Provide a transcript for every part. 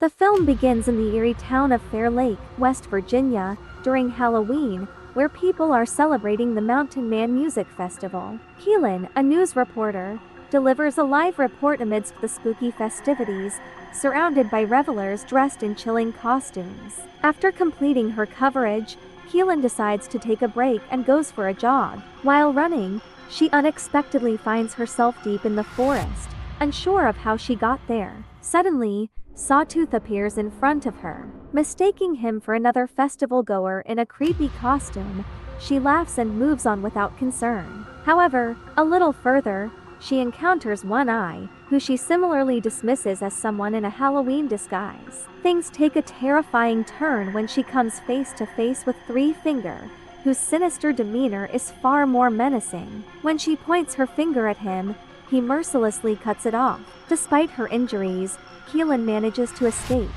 The film begins in the eerie town of Fair Lake, West Virginia, during Halloween, where people are celebrating the Mountain Man Music Festival. Keelan, a news reporter, delivers a live report amidst the spooky festivities, surrounded by revelers dressed in chilling costumes. After completing her coverage, Keelan decides to take a break and goes for a jog. While running, she unexpectedly finds herself deep in the forest, unsure of how she got there. Suddenly, Sawtooth appears in front of her. Mistaking him for another festival goer in a creepy costume, she laughs and moves on without concern. However, a little further, she encounters One Eye, who she similarly dismisses as someone in a Halloween disguise. Things take a terrifying turn when she comes face to face with Three Finger, whose sinister demeanor is far more menacing. When she points her finger at him, he mercilessly cuts it off. Despite her injuries, Keelan manages to escape.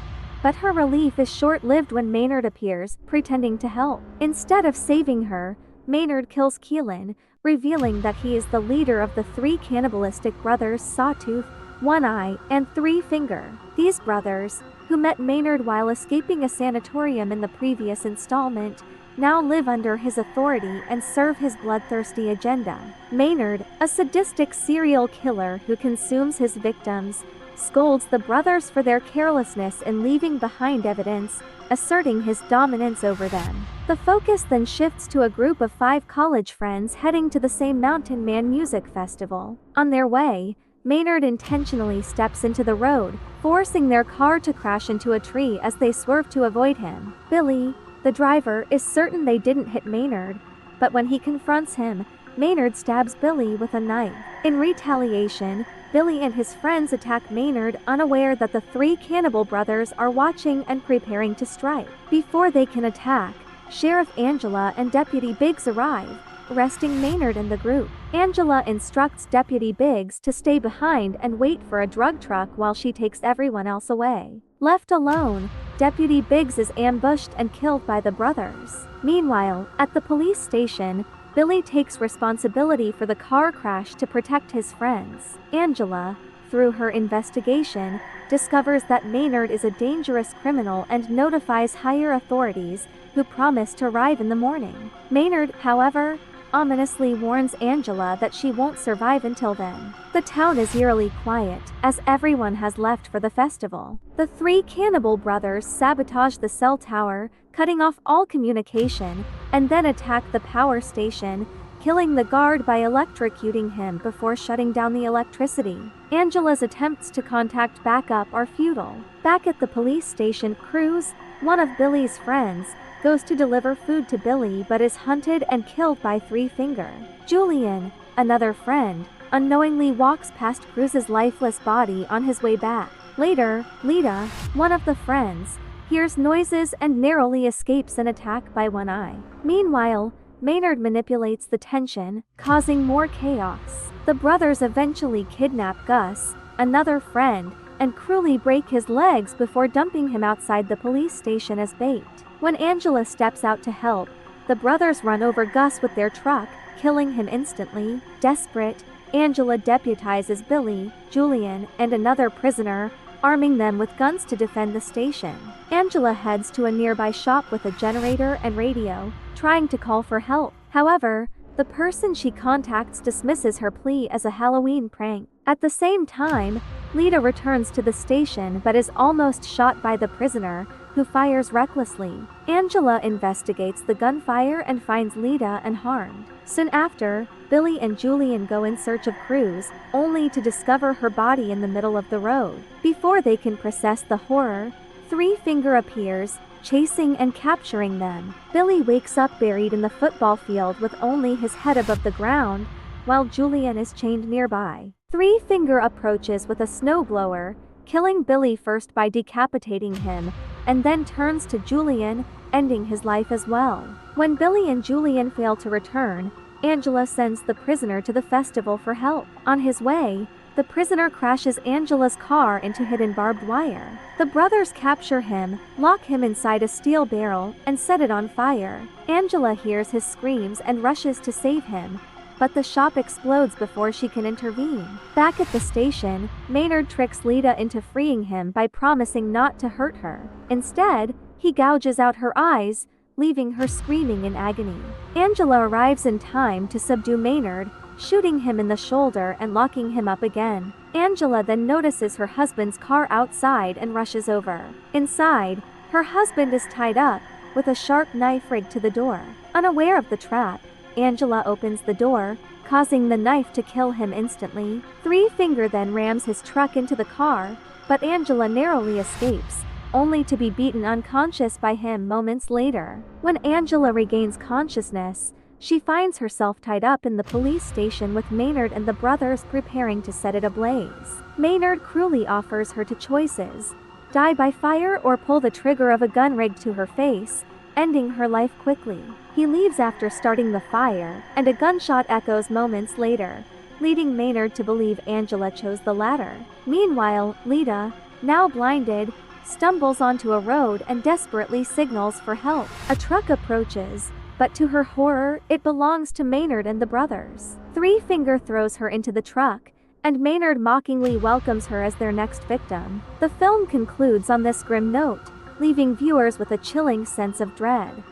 But her relief is short-lived when Maynard appears, pretending to help. Instead of saving her, Maynard kills Keelan, revealing that he is the leader of the three cannibalistic brothers Sawtooth, One Eye, and Three Finger. These brothers, who met Maynard while escaping a sanatorium in the previous installment, now live under his authority and serve his bloodthirsty agenda. Maynard, a sadistic serial killer who consumes his victims, scolds the brothers for their carelessness in leaving behind evidence, asserting his dominance over them. The focus then shifts to a group of 5 college friends heading to the same Mountain Man Music Festival. On their way, Maynard intentionally steps into the road, forcing their car to crash into a tree as they swerve to avoid him. Billy, the driver, is certain they didn't hit Maynard, but when he confronts him, Maynard stabs Billy with a knife. In retaliation, Billy and his friends attack Maynard, unaware that the 3 cannibal brothers are watching and preparing to strike. Before they can attack, Sheriff Angela and Deputy Biggs arrive, arresting Maynard and the group. Angela instructs Deputy Biggs to stay behind and wait for a drug truck while she takes everyone else away. Left alone, Deputy Biggs is ambushed and killed by the brothers. Meanwhile, at the police station, Billy takes responsibility for the car crash to protect his friends. Angela, through her investigation, discovers that Maynard is a dangerous criminal and notifies higher authorities, who promise to arrive in the morning. Maynard, however, ominously warns Angela that she won't survive until then. The town is eerily quiet, as everyone has left for the festival. The 3 cannibal brothers sabotage the cell tower, cutting off all communication, and then attack the power station, killing the guard by electrocuting him before shutting down the electricity. Angela's attempts to contact backup are futile. Back at the police station, Cruz, one of Billy's friends, goes to deliver food to Billy but is hunted and killed by Three Finger. Julian, another friend, unknowingly walks past Cruz's lifeless body on his way back. Later, Lita, one of the friends, hears noises and narrowly escapes an attack by One Eye. Meanwhile, Maynard manipulates the tension, causing more chaos. The brothers eventually kidnap Gus, another friend, and cruelly break his legs before dumping him outside the police station as bait. When Angela steps out to help, the brothers run over Gus with their truck, killing him instantly. Desperate, Angela deputizes Billy, Julian, and another prisoner, arming them with guns to defend the station. Angela heads to a nearby shop with a generator and radio, trying to call for help. However, the person she contacts dismisses her plea as a Halloween prank. At the same time, Lita returns to the station but is almost shot by the prisoner, who fires recklessly. Angela investigates the gunfire and finds Lita unharmed. Soon after, Billy and Julian go in search of Cruz, only to discover her body in the middle of the road. Before they can process the horror, Three Finger appears, chasing and capturing them. Billy wakes up buried in the football field with only his head above the ground, while Julian is chained nearby. Three Finger approaches with a snowblower, killing Billy first by decapitating him, and then turns to Julian, ending his life as well. When Billy and Julian fail to return, Angela sends the prisoner to the festival for help. On his way, the prisoner crashes Angela's car into hidden barbed wire. The brothers capture him, lock him inside a steel barrel, and set it on fire. Angela hears his screams and rushes to save him, but the shop explodes before she can intervene. Back at the station, Maynard tricks Lita into freeing him by promising not to hurt her. Instead, he gouges out her eyes, leaving her screaming in agony. Angela arrives in time to subdue Maynard, shooting him in the shoulder and locking him up again. Angela then notices her husband's car outside and rushes over. Inside, her husband is tied up, with a sharp knife rigged to the door. Unaware of the trap, Angela opens the door, causing the knife to kill him instantly. Three Finger then rams his truck into the car, but Angela narrowly escapes, only to be beaten unconscious by him moments later. When Angela regains consciousness, she finds herself tied up in the police station with Maynard and the brothers preparing to set it ablaze. Maynard cruelly offers her two choices: die by fire or pull the trigger of a gun rigged to her face, ending her life quickly. He leaves after starting the fire, and a gunshot echoes moments later, leading Maynard to believe Angela chose the latter. Meanwhile, Lita, now blinded, stumbles onto a road and desperately signals for help. A truck approaches, but to her horror, it belongs to Maynard and the brothers. Three Finger throws her into the truck, and Maynard mockingly welcomes her as their next victim. The film concludes on this grim note, leaving viewers with a chilling sense of dread.